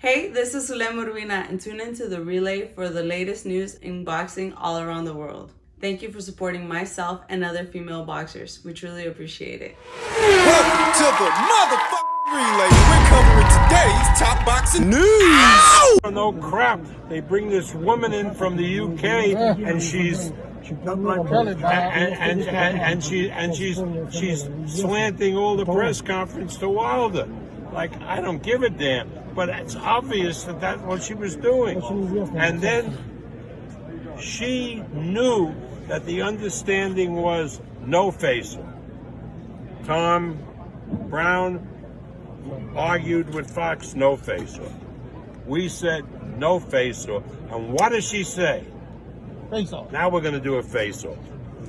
Hey, this is Zulem Urbina, and tune into the relay for the latest news in boxing all around the world. Thank you for supporting myself and other female boxers. We truly appreciate it. Welcome to the motherfucking relay. We're covering today's top boxing news. Ow! No crap. They bring this woman in from the UK, and she's she's slanting all the press conference to Wilder. Like, I don't give a damn, but it's obvious that that's what she was doing. And then she knew that the understanding was no facer. Tom Brown argued with Fox, no face-off. We said no face-off. And what does she say? Face-off. Now we're going to do a face-off.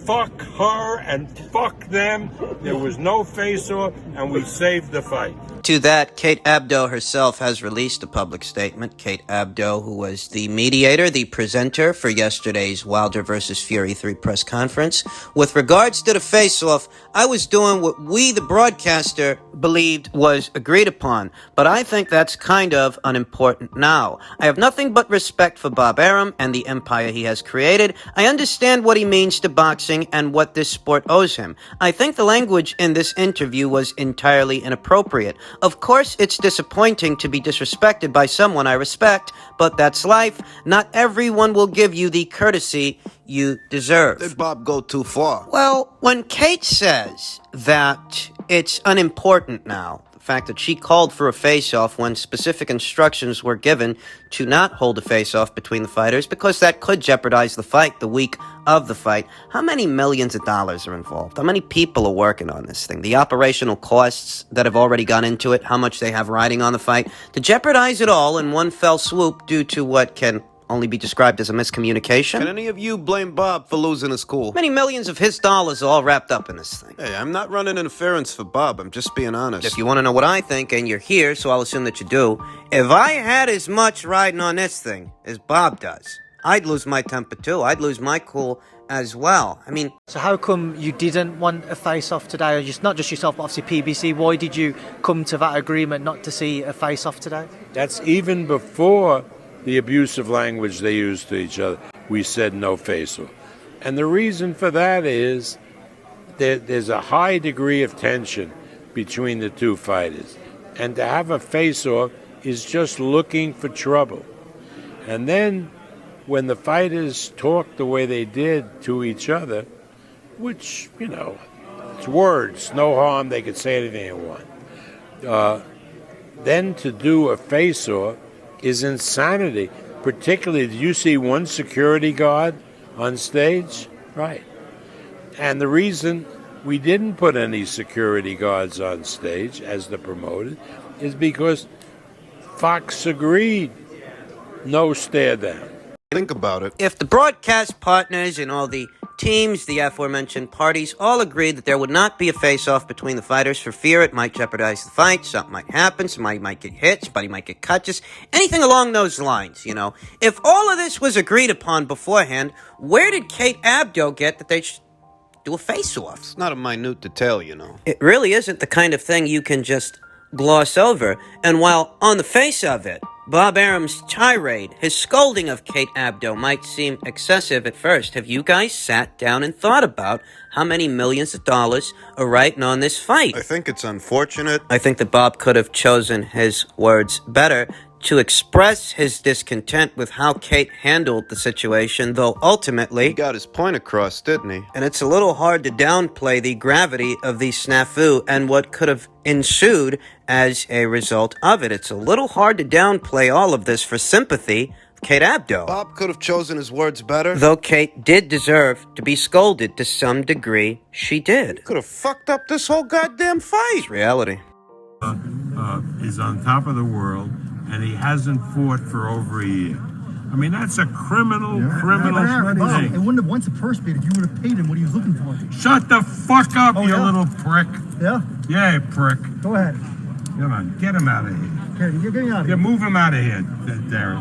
Fuck her and fuck them. There was no face-off, and we saved the fight. To that, Kate Abdo herself has released a public statement. Kate Abdo, who was the mediator, the presenter for yesterday's Wilder vs. Fury 3 press conference. With regards to the face-off, I was doing what we, the broadcaster, believed was agreed upon, but I think that's kind of unimportant now. I have nothing but respect for Bob Arum and the empire he has created. I understand what he means to boxing and what this sport owes him. I think the language in this interview was entirely inappropriate. Of course, it's disappointing to be disrespected by someone I respect, but that's life. Not everyone will give you the courtesy you deserve. Did Bob go too far? Well, when Kate says that it's unimportant now, the fact that she called for a face-off when specific instructions were given to not hold a face-off between the fighters because that could jeopardize the fight the week of the fight. How many millions of dollars are involved? How many people are working on this thing? The operational costs that have already gone into it, how much they have riding on the fight. To jeopardize it all in one fell swoop due to what can only be described as a miscommunication. Can any of you blame Bob for losing his cool? Many millions of his dollars are all wrapped up in this thing. Hey, I'm not running interference for Bob. I'm just being honest. If you want to know what I think, and you're here, so I'll assume that you do, if I had as much riding on this thing as Bob does, I'd lose my temper too. I'd lose my cool as well. I mean... So how come you didn't want a face-off today? Or just, not just yourself, but obviously PBC. Why did you come to that agreement not to see a face-off today? That's even before the abusive language they used to each other. We said no face-off. And the reason for that is there's a high degree of tension between the two fighters. And to have a face-off is just looking for trouble. And then when the fighters talk the way they did to each other, which, you know, it's words, no harm, they could say anything they want. Then to do a face-off is insanity. Particularly, did you see one security guard on stage? Right. And the reason we didn't put any security guards on stage as the promoter is because Fox agreed. No stare down. Think about it. If the broadcast partners and all the teams, the aforementioned parties, all agreed that there would not be a face-off between the fighters for fear it might jeopardize the fight, something might happen, somebody might get hit, somebody might get cut, just anything along those lines, you know. If all of this was agreed upon beforehand, where did Kate Abdo get that they should do a face-off? It's not a minute detail, you know. It really isn't the kind of thing you can just gloss over. And while on the face of it, Bob Arum's tirade, his scolding of Kate Abdo might seem excessive at first, have you guys sat down and thought about how many millions of dollars are riding on this fight? I think it's unfortunate. I think that Bob could have chosen his words better to express his discontent with how Kate handled the situation, though ultimately... He got his point across, didn't he? And it's a little hard to downplay the gravity of the snafu and what could have ensued as a result of it. It's a little hard to downplay all of this for sympathy of Kate Abdo. Bob could have chosen his words better. Though Kate did deserve to be scolded to some degree, she did. Could have fucked up this whole goddamn fight. It's reality. Is on top of the world, and he hasn't fought for over a year. I mean, that's a criminal Bob, thing. it wouldn't have won the purse bid if you would have paid him what he was looking for. Shut the fuck up, you yeah? little prick. Yeah? Yeah, prick. Go ahead. Come on, get him out of here. Okay, you're getting out of Yeah, here. move him out of here, Derek.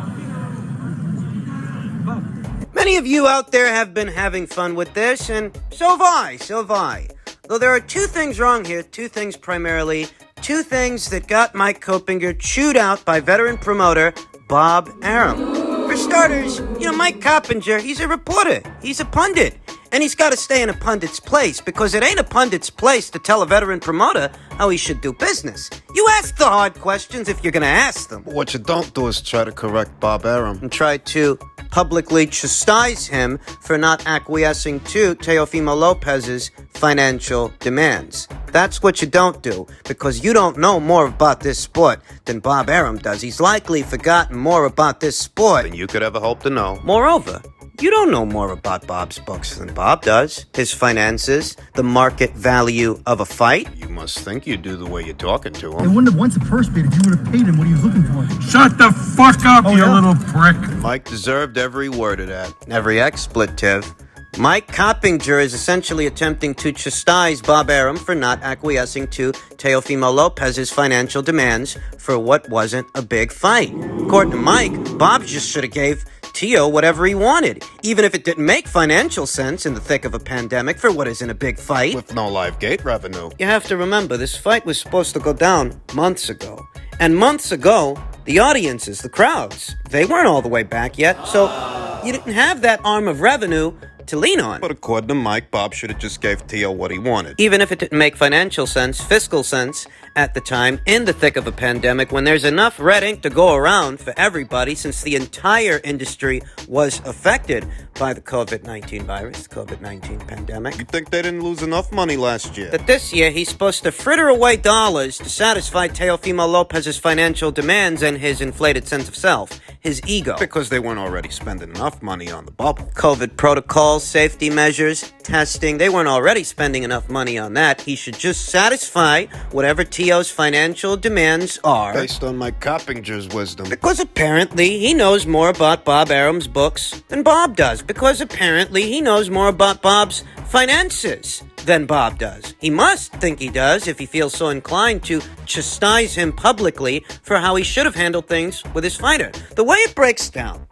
Many of you out there have been having fun with this, and so have I. Though there are two things wrong here, two things primarily. two things that got Mike Coppinger chewed out by veteran promoter Bob Arum. For starters, Mike Coppinger, he's a reporter. He's a pundit. And he's got to stay in a pundit's place because it ain't a pundit's place to tell a veteran promoter how he should do business. You ask the hard questions if you're going to ask them. What you don't do is try to correct Bob Arum. And try to publicly chastise him for not acquiescing to Teofimo Lopez's financial demands. That's what you don't do, because you don't know more about this sport than Bob Arum does. He's likely forgotten more about this sport And you could ever hope to know. Moreover, you don't know more about Bob's books than Bob does. His finances, the market value of a fight. You must think you do the way you're talking to They him. wouldn't have won the purse bid if you would have paid him what he was looking for. Shut the fuck up, you yeah? little prick. Mike deserved every word of that. Every expletive. Mike Coppinger is essentially attempting to chastise Bob Arum for not acquiescing to Teofimo Lopez's financial demands for what wasn't a big fight. According to Mike, Bob just should have gave Teo whatever he wanted, even if it didn't make financial sense in the thick of a pandemic for what isn't a big fight. With no live gate revenue. You have to remember, this fight was supposed to go down months ago. And months ago, the audiences, the crowds, they weren't all the way back yet, so you didn't have that arm of revenue to lean on. But according to Mike, Bob should have just gave Teo what he wanted. Even if it didn't make financial sense, fiscal sense, at the time, in the thick of a pandemic, when there's enough red ink to go around for everybody, since the entire industry was affected by the COVID-19 virus, the COVID-19 pandemic. You think they didn't lose enough money last year? That this year he's supposed to fritter away dollars to satisfy Teofimo Lopez's financial demands and his inflated sense of self, his ego. Because they weren't already spending enough money on the bubble. COVID protocols, safety measures, testing, they weren't already spending enough money on that. He should just satisfy whatever Teo's financial demands are. Based on Mike Coppinger's wisdom. Because apparently he knows more about Bob Arum's books than Bob does. Because apparently he knows more about Bob's finances than Bob does. He must think he does if he feels so inclined to chastise him publicly for how he should have handled things with his fighter. The way it breaks down,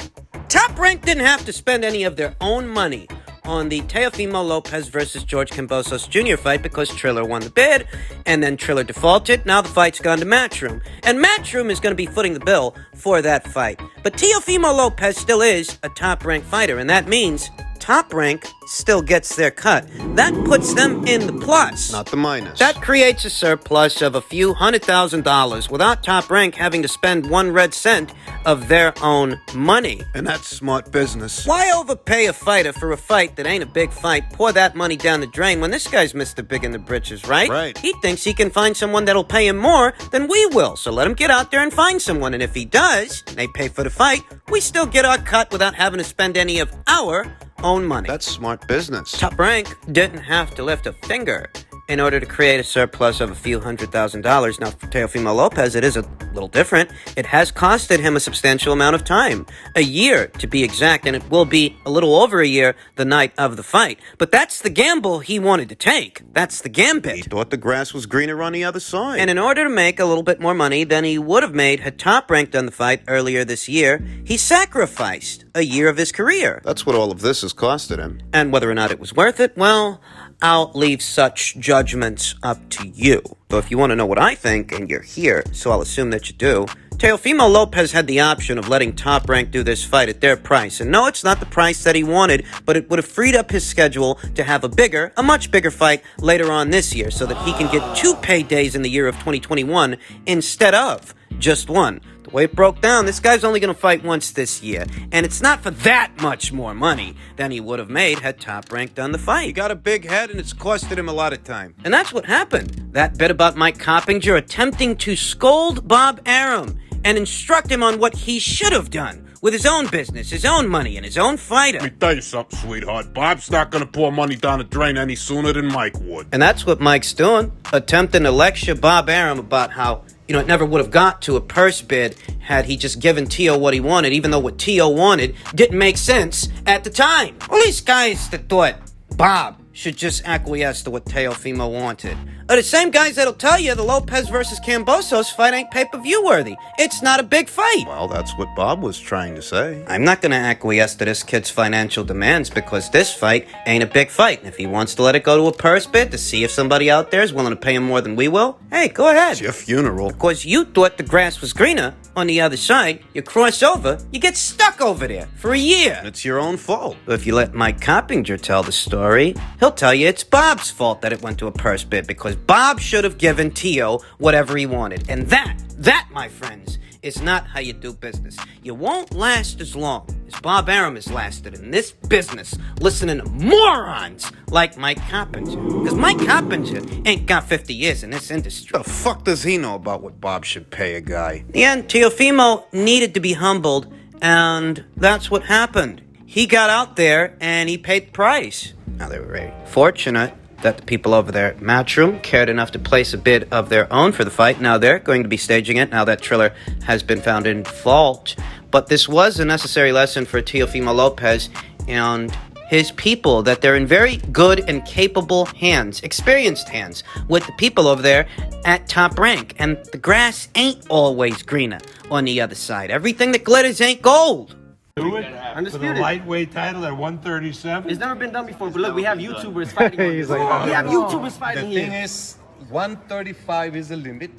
Top Rank didn't have to spend any of their own money on the Teofimo Lopez versus George Kambosos Jr. fight because Triller won the bid, and then Triller defaulted. Now the fight's gone to Matchroom, and Matchroom is going to be footing the bill for that fight. But Teofimo Lopez still is a top-ranked fighter, and that means Top Rank still gets their cut. That puts them in the plus. Not the minus. That creates a surplus of a few $100,000 without Top Rank having to spend 1 red cent of their own money. And that's smart business. Why overpay a fighter for a fight that ain't a big fight? Pour that money down the drain when this guy's Mr. Big in the Britches, right? Right. He thinks he can find someone that'll pay him more than we will. So let him get out there and find someone. And if he does, and they pay for the fight, we still get our cut without having to spend any of our own money. That's smart business. Top Rank didn't have to lift a finger in order to create a surplus of a few $100,000. Now, for Teofimo Lopez, it is a little different. It has costed him a substantial amount of time. A year, to be exact, and it will be a little over a year the night of the fight. But that's the gamble he wanted to take. That's the He gambit. thought the grass was greener on the other side. And in order to make a little bit more money than he would have made had Top Rank done the fight earlier this year, he sacrificed a year of his career. That's what all of this has costed him. And whether or not it was worth it, well, I'll leave such judgments up to you. So if you want to know what I think, and you're here, so I'll assume that you do, Teofimo Lopez had the option of letting Top Rank do this fight at their price. And no, it's not the price that he wanted, but it would have freed up his schedule to have a much bigger fight later on this year so that he can get 2 paydays in the year of 2021 instead of just one. The way it broke down, this guy's only going to fight once this year, and it's not for that much more money than he would have made had Top Rank done the He fight. got a big head and it's costed him a lot of time. And that's what happened. That bit about Mike Coppinger attempting to scold Bob Arum and instruct him on what he should have done with his own business, his own money, and his own fighter. Let me tell you something, sweetheart. Bob's not gonna pour money down the drain any sooner than Mike would. And that's what Mike's doing, attempting to lecture Bob Arum about how, it never would have got to a purse bid had he just given Teo what he wanted, even though what Teo wanted didn't make sense at the time. All these guys that thought Bob should just acquiesce to what Teofimo wanted. are the same guys that'll tell you the Lopez versus Kambosos fight ain't pay-per-view worthy. It's not a big fight. Well, that's what Bob was trying to say. I'm not gonna acquiesce to this kid's financial demands because this fight ain't a big fight. And if he wants to let it go to a purse bid to see if somebody out there is willing to pay him more than we will, hey, go ahead. It's your funeral. Because you thought the grass was greener on the other side, you cross over, you get stuck over there for a year. It's your own fault. If you let Mike Coppinger tell the story, he'll tell you it's Bob's fault that it went to a purse bid because Bob should have given Teo whatever he wanted. And that, my friends, is not how you do business. You won't last as long as Bob Arum has lasted in this business listening to morons like Mike Coppinger. Because Mike Coppinger ain't got 50 years in this industry. The fuck does he know about what Bob should pay a guy? In the end, Teofimo needed to be humbled, and that's what happened. He got out there and he paid the price. Now, they were very fortunate that the people over there at Matchroom cared enough to place a bid of their own for the fight. Now they're going to be staging it now that Triller has been found in fault. But this was a necessary lesson for Teofimo Lopez and his people, that they're in very good and capable hands, experienced hands, with the people over there at Top Rank. And the grass ain't always greener on the other side. Everything that glitters ain't gold. Do it Undisputed. for the lightweight title at 137. It's never been done before, but look, we have YouTubers fighting on this. We have YouTubers fighting The thing here. is, 135 is the limit.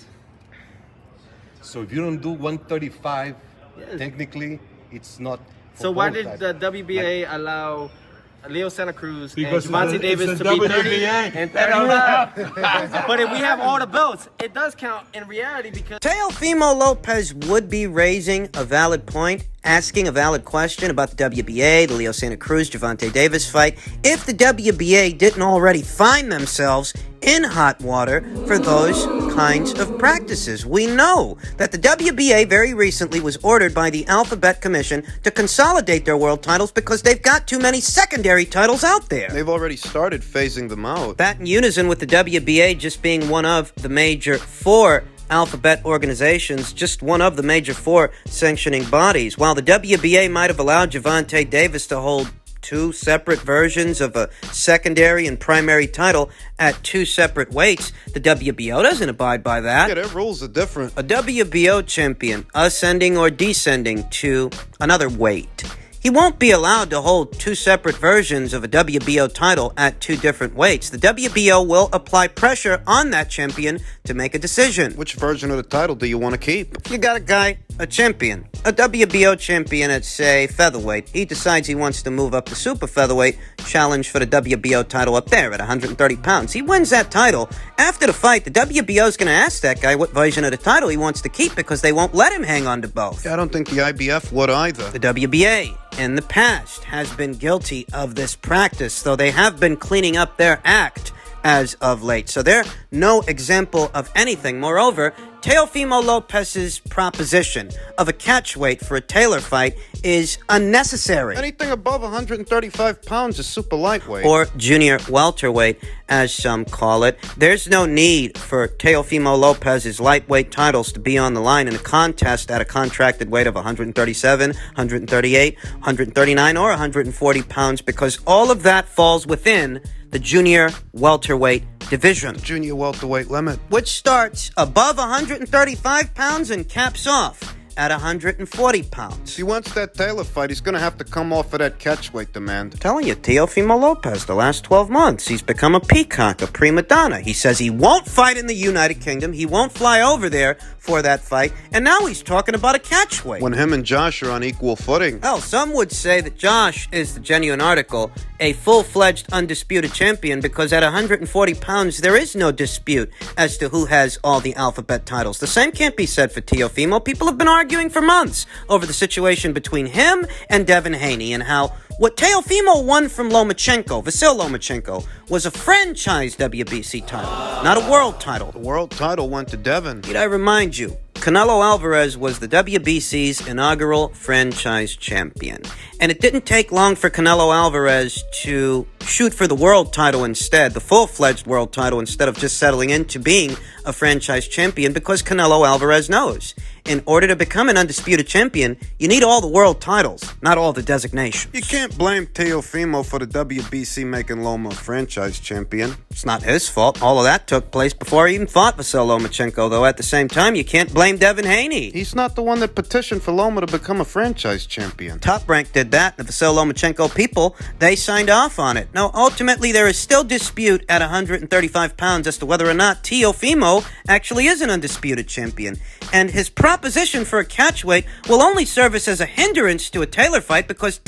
So if you don't do 135, technically, it's not. For So why both did titles. the WBA allow Leo Santa Cruz Because and Gervonta it's Davis a to be 30 WBA. and 35? But if we have all the belts, it does count in reality because Teofimo Lopez would be raising a valid point, asking a valid question about the WBA, the Leo Santa Cruz, Gervonta Davis fight, if the WBA didn't already find themselves in hot water for those kinds of practices. We know that the WBA very recently was ordered by the Alphabet Commission to consolidate their world titles because they've got too many secondary titles out there. They've already started phasing them out. That in unison with the WBA just being one of the major four Alphabet organizations, just one of the major four sanctioning bodies. While the WBA might have allowed Gervonta Davis to hold two separate versions of a secondary and primary title at two separate weights, the WBO doesn't abide by that. Yeah, their rules are different. A WBO champion ascending or descending to another weight, he won't be allowed to hold two separate versions of a WBO title at two different weights. The WBO will apply pressure on that champion to make a decision. Which version of the title do you want to keep? You got a guy, a champion, a WBO champion at, say, featherweight. He decides he wants to move up to super featherweight, challenge for the WBO title up there at 130 pounds. He wins that title. After the fight, the WBO is going to ask that guy what version of the title he wants to keep because they won't let him hang on to both. Yeah, I don't think the IBF would either. The WBA in the past has been guilty of this practice, though they have been cleaning up their act as of late. So they're no example of anything. Moreover, Teofimo Lopez's proposition of a catchweight for a Taylor fight is unnecessary. Anything above 135 pounds is super lightweight. Or junior welterweight, as some call it. There's no need for Teofimo Lopez's lightweight titles to be on the line in a contest at a contracted weight of 137, 138, 139, or 140 pounds because all of that falls within the junior welterweight division, Junior welterweight limit. which starts above 135 pounds and caps off at 140 pounds. If he wants that Taylor fight, he's going to have to come off of that catchweight demand. Telling you, Teofimo Lopez, the last 12 months, he's become a peacock, a prima donna. He says he won't fight in the United Kingdom. He won't fly over there for that fight. And now he's talking about a catchweight. When him and Josh are on equal footing. Hell, some would say that Josh is the genuine article, a full-fledged undisputed champion, because at 140 pounds, there is no dispute as to who has all the Alphabet titles. The same can't be said for Teofimo. People have been arguing for months over the situation between him and Devin Haney and how what Teofimo won from Lomachenko, Vasil Lomachenko, was a franchise WBC title, not a world title. The world title went to Devin. Need I remind you, Canelo Alvarez was the WBC's inaugural franchise champion. And it didn't take long for Canelo Alvarez to shoot for the world title instead, the full-fledged world title, instead of just settling into being a franchise champion, because Canelo Alvarez knows In order to become an undisputed champion, you need all the world titles, not all the designations. You can't blame Teofimo for the WBC making Loma a franchise champion. It's not his fault. All of that took place before he even fought Vasyl Lomachenko, though at the same time, you can't blame Devin Haney. He's not the one that petitioned for Loma to become a franchise champion. Top Rank did that. The Vasyl Lomachenko people, they signed off on it. Now, ultimately, there is still dispute at 135 pounds as to whether or not Teofimo actually is an undisputed champion. And his proposition for a catchweight will only service as a hindrance to a Taylor fight because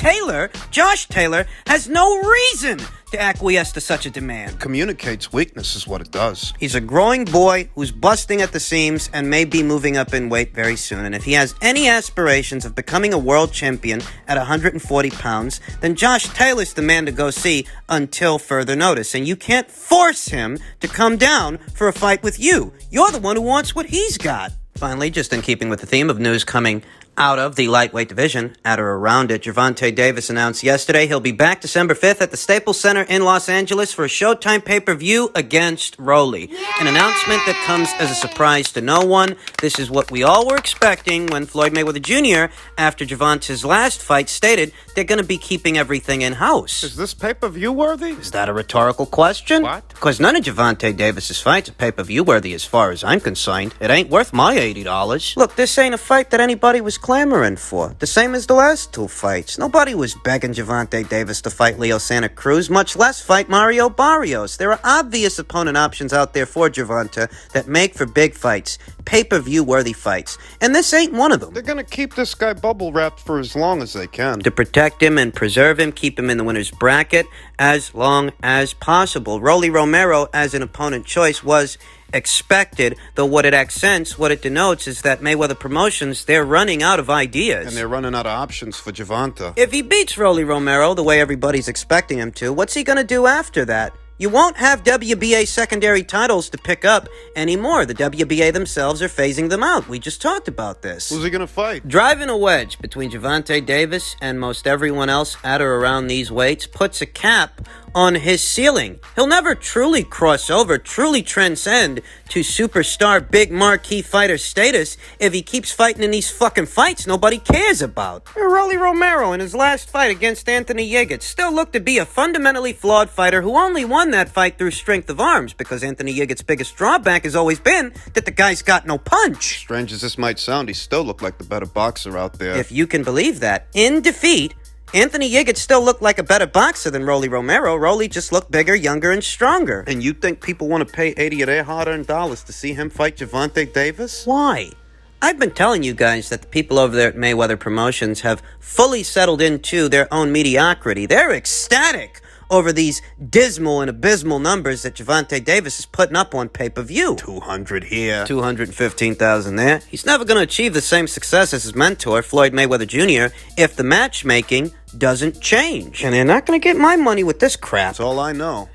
Josh Taylor, has no reason to acquiesce to such a demand. Communicates weakness is what it does. He's a growing boy who's busting at the seams and may be moving up in weight very soon. And if he has any aspirations of becoming a world champion at 140 pounds, then Josh Taylor's the man to go see until further notice. And you can't force him to come down for a fight with you. You're the one who wants what he's got. Finally, just in keeping with the theme of news coming out of the lightweight division, at or around it, Gervonta Davis announced yesterday he'll be back December 5th at the Staples Center in Los Angeles for a Showtime pay-per-view against Rolly. An announcement that comes as a surprise to no one. This is what we all were expecting when Floyd Mayweather Jr., after Gervonta's last fight, stated they're going to be keeping everything in-house. Is this pay-per-view worthy? Is that a rhetorical question? What? Because none of Gervonta Davis's fights are pay-per-view worthy as far as I'm concerned. It ain't worth my $80. Look, this ain't a fight that anybody was clamoring for. The same as the last two fights. Nobody was begging Gervonta Davis to fight Leo Santa Cruz, much less fight Mario Barrios. There are obvious opponent options out there for Gervonta that make for big fights, pay-per-view worthy fights. And this ain't one of them. They're gonna keep this guy bubble wrapped for as long as they can. To protect him and preserve him, keep him in the winner's bracket as long as possible. Rolly Romero as an opponent choice was expected, though what it accents, what it denotes is that Mayweather Promotions, they're running out of ideas. And they're running out of options for Gervonta. If he beats Rolly Romero the way everybody's expecting him to, what's he gonna do after that? You won't have WBA secondary titles to pick up anymore. The WBA themselves are phasing them out. We just talked about this. Who's he gonna fight? Driving a wedge between Gervonta Davis and most everyone else at or around these weights puts a cap on his ceiling. He'll never truly cross over, truly transcend to superstar big marquee fighter status if he keeps fighting in these fucking fights nobody cares about. Rolly Romero in his last fight against Anthony Yiggett still looked to be a fundamentally flawed fighter who only won that fight through strength of arms because Anthony Yiggett's biggest drawback has always been that the guy's got no punch. Strange as this might sound, he still looked like the better boxer out there. If you can believe that. In defeat, Anthony Yiggett still looked like a better boxer than Rolly Romero. Rolly just looked bigger, younger, and stronger. And you think people want to pay 80 of their hard-earned dollars to see him fight Gervonta Davis? Why? I've been telling you guys that the people over there at Mayweather Promotions have fully settled into their own mediocrity. They're ecstatic over these dismal and abysmal numbers that Gervonta Davis is putting up on pay-per-view. 200 here. 215,000 there. He's never going to achieve the same success as his mentor, Floyd Mayweather Jr., if the matchmaking doesn't change. And they're not going to get my money with this crap. That's all I know.